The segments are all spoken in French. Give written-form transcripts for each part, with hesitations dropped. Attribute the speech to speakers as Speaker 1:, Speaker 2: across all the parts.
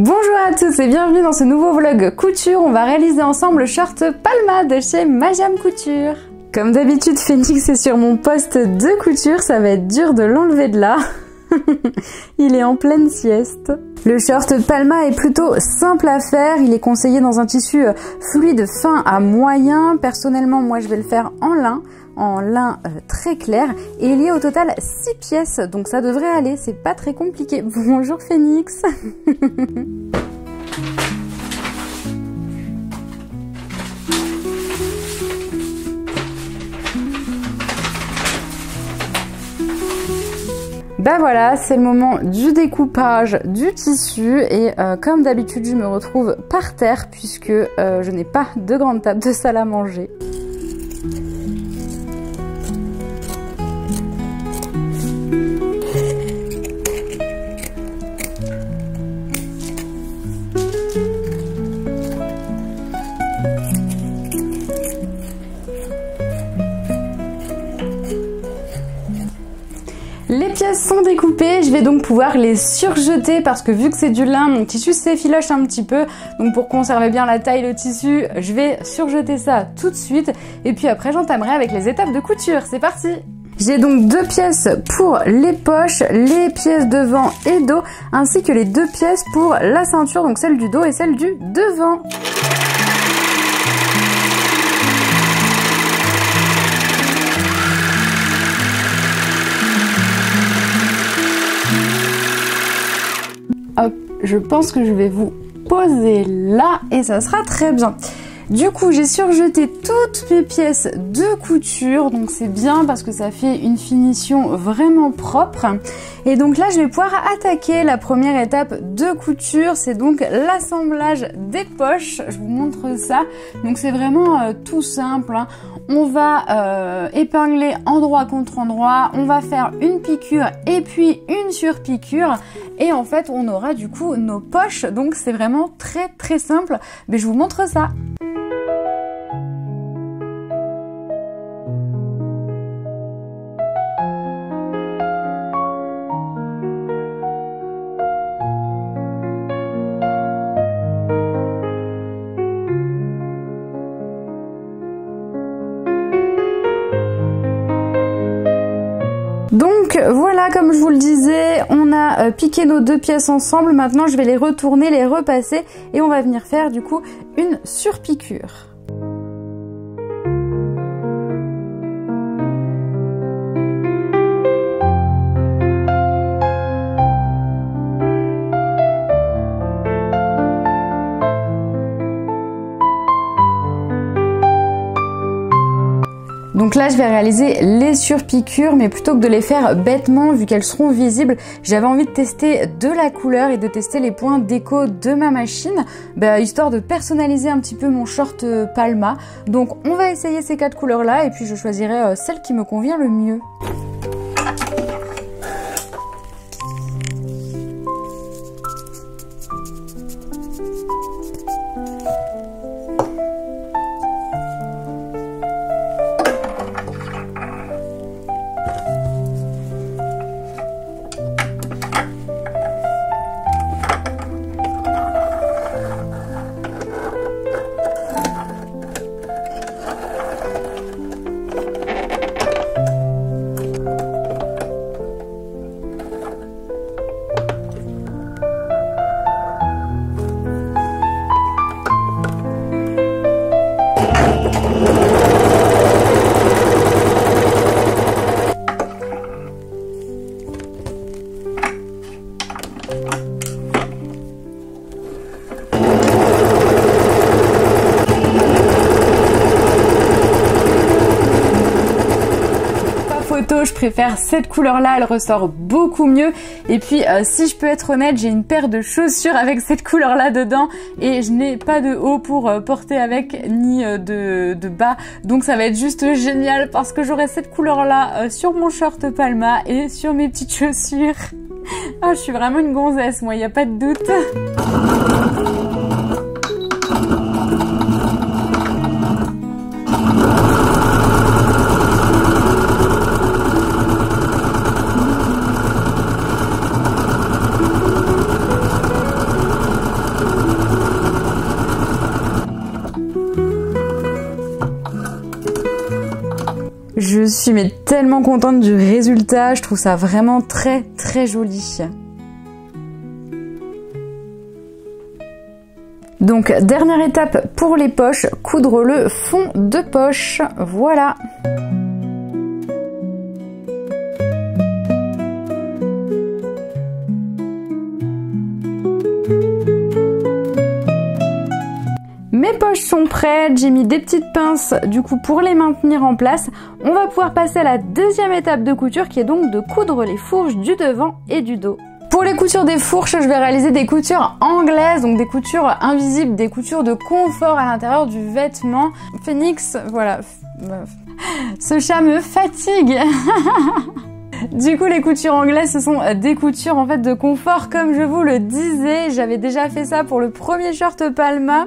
Speaker 1: Bonjour à tous et bienvenue dans ce nouveau vlog couture. On va réaliser ensemble le short Palma de chez Majam Couture. Comme d'habitude, Phoenix est sur mon poste de couture, ça va être dur de l'enlever de là. Il est en pleine sieste. Le short Palma est plutôt simple à faire, il est conseillé dans un tissu fluide fin à moyen. Personnellement, moi je vais le faire en lin très clair, et il y a au total 6 pièces, donc ça devrait aller, c'est pas très compliqué. Bonjour Phoenix. Ben voilà, c'est le moment du découpage du tissu et comme d'habitude je me retrouve par terre puisque je n'ai pas de grande table de salle à manger. Les pièces sont découpées, je vais donc pouvoir les surjeter parce que vu que c'est du lin, mon tissu s'effiloche un petit peu. Donc pour conserver bien la taille, le tissu, je vais surjeter ça tout de suite. Et puis après, j'entamerai avec les étapes de couture. C'est parti! J'ai donc 2 pièces pour les poches, les pièces devant et dos, ainsi que les 2 pièces pour la ceinture, donc celle du dos et celle du devant. Hop, je pense que je vais vous poser là et ça sera très bien. Du coup, j'ai surjeté toutes mes pièces de couture, donc c'est bien parce que ça fait une finition vraiment propre. Et donc là, je vais pouvoir attaquer la première étape de couture, c'est donc l'assemblage des poches. Je vous montre ça. Donc c'est vraiment tout simple, hein. On va épingler endroit contre endroit, on va faire une piqûre et puis une surpiqûre et en fait on aura du coup nos poches, donc c'est vraiment très simple, mais je vous montre ça. Donc voilà, comme je vous le disais, on a piqué nos 2 pièces ensemble. Maintenant, je vais les retourner, les repasser et on va venir faire du coup une surpiqûre. Donc là, je vais réaliser les surpiqûres, mais plutôt que de les faire bêtement, vu qu'elles seront visibles, j'avais envie de tester de la couleur et de tester les points déco de ma machine, histoire de personnaliser un petit peu mon short Palma. Donc on va essayer ces 4 couleurs-là et puis je choisirai celle qui me convient le mieux. Je préfère cette couleur là, elle ressort beaucoup mieux et puis si je peux être honnête, j'ai une paire de chaussures avec cette couleur là dedans et je n'ai pas de haut pour porter avec ni de bas, donc ça va être juste génial parce que j'aurai cette couleur là sur mon short Palma et sur mes petites chaussures. Ah, je suis vraiment une gonzesse moi, il n'y a pas de doute. Je suis mais tellement contente du résultat, je trouve ça vraiment très très joli. Donc dernière étape pour les poches, coudre le fond de poche, voilà. Mes poches sont prêtes, j'ai mis des petites pinces du coup pour les maintenir en place. On va pouvoir passer à la deuxième étape de couture qui est donc de coudre les fourches du devant et du dos. Pour les coutures des fourches, je vais réaliser des coutures anglaises, donc des coutures invisibles, des coutures de confort à l'intérieur du vêtement. Phoenix, voilà, ce chat me fatigue. Du coup, les coutures anglaises, ce sont des coutures en fait de confort, comme je vous le disais. J'avais déjà fait ça pour le premier short Palma.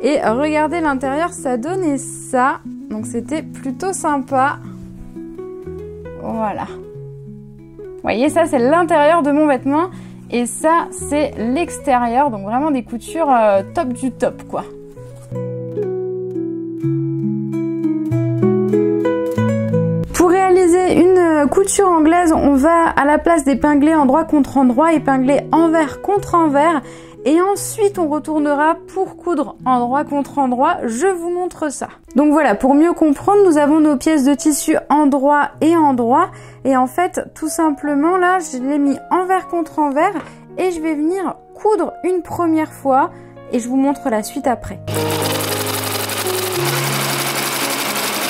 Speaker 1: Et regardez l'intérieur, ça donnait ça. Donc c'était plutôt sympa. Voilà. Vous voyez, ça c'est l'intérieur de mon vêtement. Et ça c'est l'extérieur. Donc vraiment des coutures top du top quoi. Pour réaliser une couture anglaise, on va à la place d'épingler endroit contre endroit, épingler envers contre envers. Et ensuite, on retournera pour coudre endroit contre endroit. Je vous montre ça. Donc voilà, pour mieux comprendre, nous avons nos pièces de tissu endroit et endroit. Et en fait, tout simplement, là, je l'ai mis envers contre envers. Et je vais venir coudre une première fois. Et je vous montre la suite après.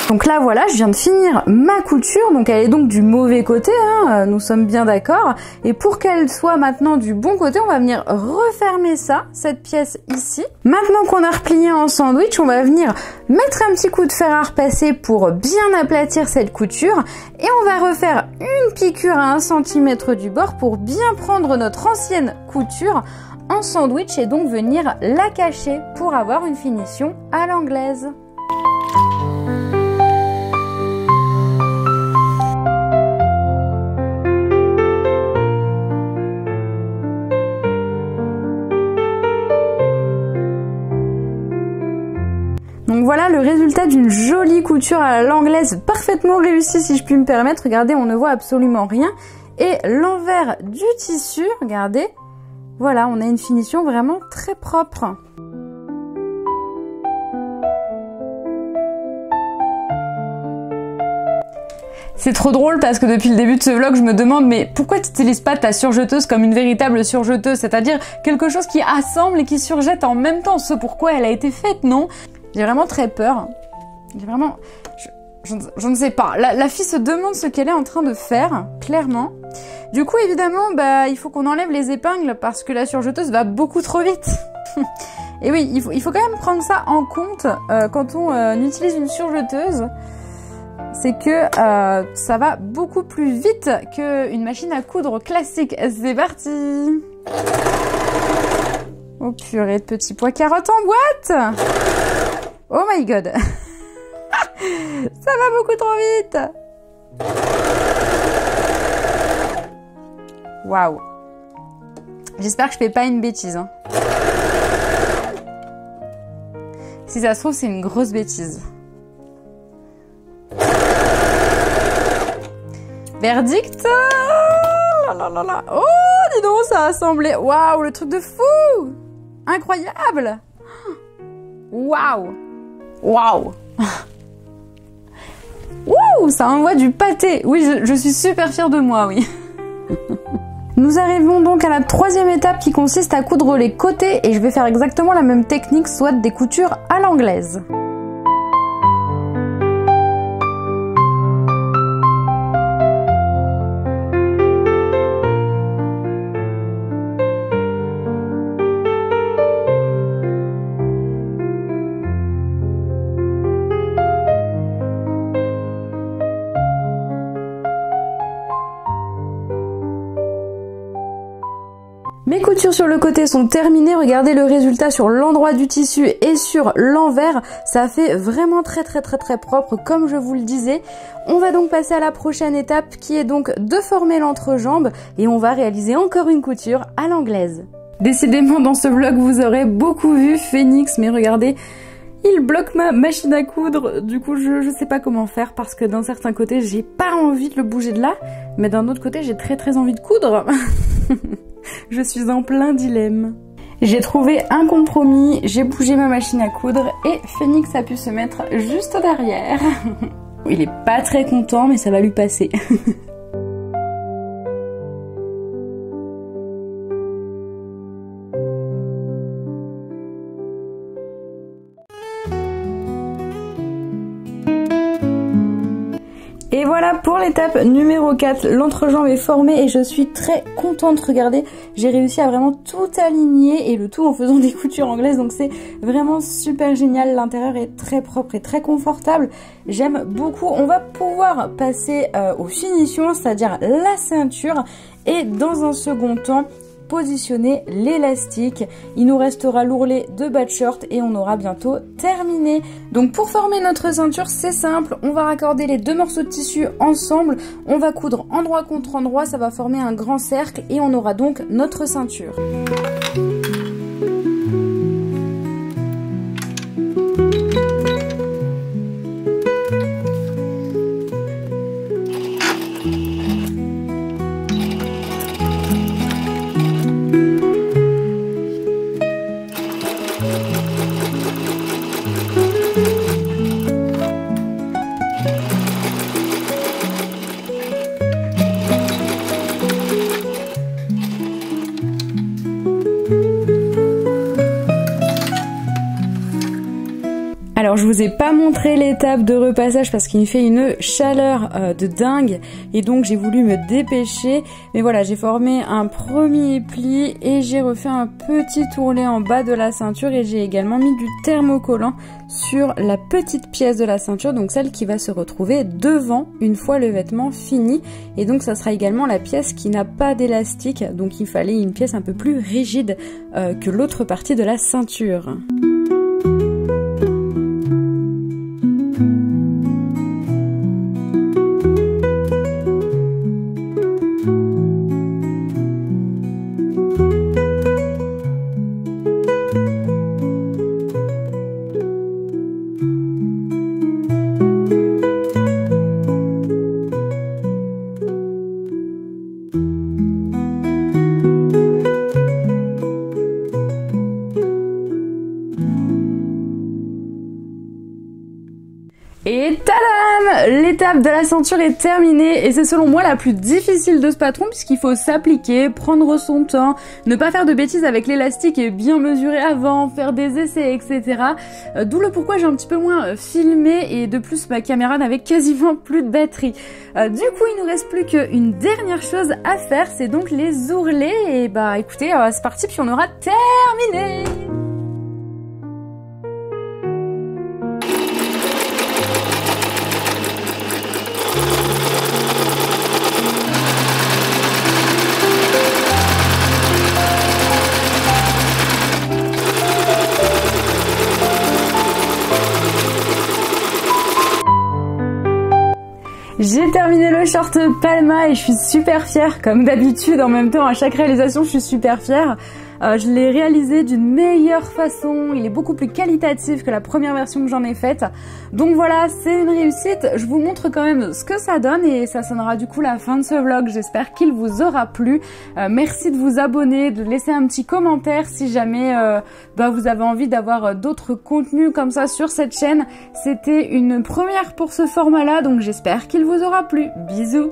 Speaker 1: Donc là voilà, je viens de finir ma couture, donc elle est donc du mauvais côté, hein, nous sommes bien d'accord. Et pour qu'elle soit maintenant du bon côté, on va venir refermer ça, cette pièce ici. Maintenant qu'on a replié en sandwich, on va venir mettre un petit coup de fer à repasser pour bien aplatir cette couture. Et on va refaire une piqûre à 1 cm du bord pour bien prendre notre ancienne couture en sandwich et donc venir la cacher pour avoir une finition à l'anglaise. Donc voilà le résultat d'une jolie couture à l'anglaise, parfaitement réussie si je puis me permettre. Regardez, on ne voit absolument rien. Et l'envers du tissu, regardez, voilà, on a une finition vraiment très propre. C'est trop drôle parce que depuis le début de ce vlog, je me demande mais pourquoi tu n'utilises pas ta surjeteuse comme une véritable surjeteuse, c'est-à-dire quelque chose qui assemble et qui surjette en même temps, ce pourquoi elle a été faite, non? J'ai vraiment très peur. J'ai vraiment... Je ne sais pas. La fille se demande ce qu'elle est en train de faire, clairement. Du coup, évidemment, bah, il faut qu'on enlève les épingles parce que la surjeteuse va beaucoup trop vite. Et oui, il faut quand même prendre ça en compte quand on utilise une surjeteuse. C'est que ça va beaucoup plus vite qu'une machine à coudre classique. C'est parti! Oh purée de petits pois carottes en boîte! Oh my god! Ça va beaucoup trop vite! Waouh! J'espère que je fais pas une bêtise. Hein. Si ça se trouve, c'est une grosse bêtise. Verdict! Oh, dis donc, ça a semblé... Waouh, le truc de fou! Incroyable! Waouh! Waouh! Ouh, ça envoie du pâté! Oui, je suis super fière de moi, oui. Nous arrivons donc à la troisième étape qui consiste à coudre les côtés et je vais faire exactement la même technique, soit des coutures à l'anglaise. Mes coutures sur le côté sont terminées, regardez le résultat sur l'endroit du tissu et sur l'envers, ça fait vraiment très propre comme je vous le disais. On va donc passer à la prochaine étape qui est donc de former l'entrejambe et on va réaliser encore une couture à l'anglaise. Décidément dans ce vlog vous aurez beaucoup vu Phoenix, mais regardez, Il bloque ma machine à coudre, du coup je sais pas comment faire parce que d'un certain côté j'ai pas envie de le bouger de là, mais d'un autre côté j'ai très envie de coudre. Je suis en plein dilemme. J'ai trouvé un compromis, j'ai bougé ma machine à coudre et Phoenix a pu se mettre juste derrière. Il est pas très content mais ça va lui passer. Et voilà pour l'étape numéro 4, l'entrejambe est formée et je suis très contente. Regardez, j'ai réussi à vraiment tout aligner et le tout en faisant des coutures anglaises, donc c'est vraiment super génial. L'intérieur est très propre et très confortable, j'aime beaucoup. On va pouvoir passer aux finitions, c'est-à-dire la ceinture et dans un second temps positionner l'élastique. Il nous restera l'ourlet de bas de short et on aura bientôt terminé. Donc pour former notre ceinture, c'est simple, on va raccorder les deux morceaux de tissu ensemble, on va coudre endroit contre endroit, ça va former un grand cercle et on aura donc notre ceinture. Alors je vous ai pas montré l'étape de repassage parce qu'il fait une chaleur de dingue et donc j'ai voulu me dépêcher, mais voilà, j'ai formé un premier pli et j'ai refait un petit ourlet en bas de la ceinture et j'ai également mis du thermocollant sur la petite pièce de la ceinture, donc celle qui va se retrouver devant une fois le vêtement fini, et donc ça sera également la pièce qui n'a pas d'élastique, donc il fallait une pièce un peu plus rigide que l'autre partie de la ceinture. Et tadam! L'étape de la ceinture est terminée et c'est selon moi la plus difficile de ce patron puisqu'il faut s'appliquer, prendre son temps, ne pas faire de bêtises avec l'élastique et bien mesurer avant, faire des essais, etc. D'où le pourquoi j'ai un petit peu moins filmé et de plus ma caméra n'avait quasiment plus de batterie. Du coup il nous reste plus qu'une dernière chose à faire, c'est donc les ourlets et bah écoutez c'est parti puis on aura terminé. J'ai terminé le short Palma et je suis super fière, comme d'habitude. En même temps, à chaque réalisation, je suis super fière. Je l'ai réalisé d'une meilleure façon, il est beaucoup plus qualitatif que la première version que j'en ai faite. Donc voilà, c'est une réussite. Je vous montre quand même ce que ça donne et ça sonnera du coup la fin de ce vlog. J'espère qu'il vous aura plu. Merci de vous abonner, de laisser un petit commentaire si jamais vous avez envie d'avoir d'autres contenus comme ça sur cette chaîne. C'était une première pour ce format-là, donc j'espère qu'il vous aura plu. Bisous.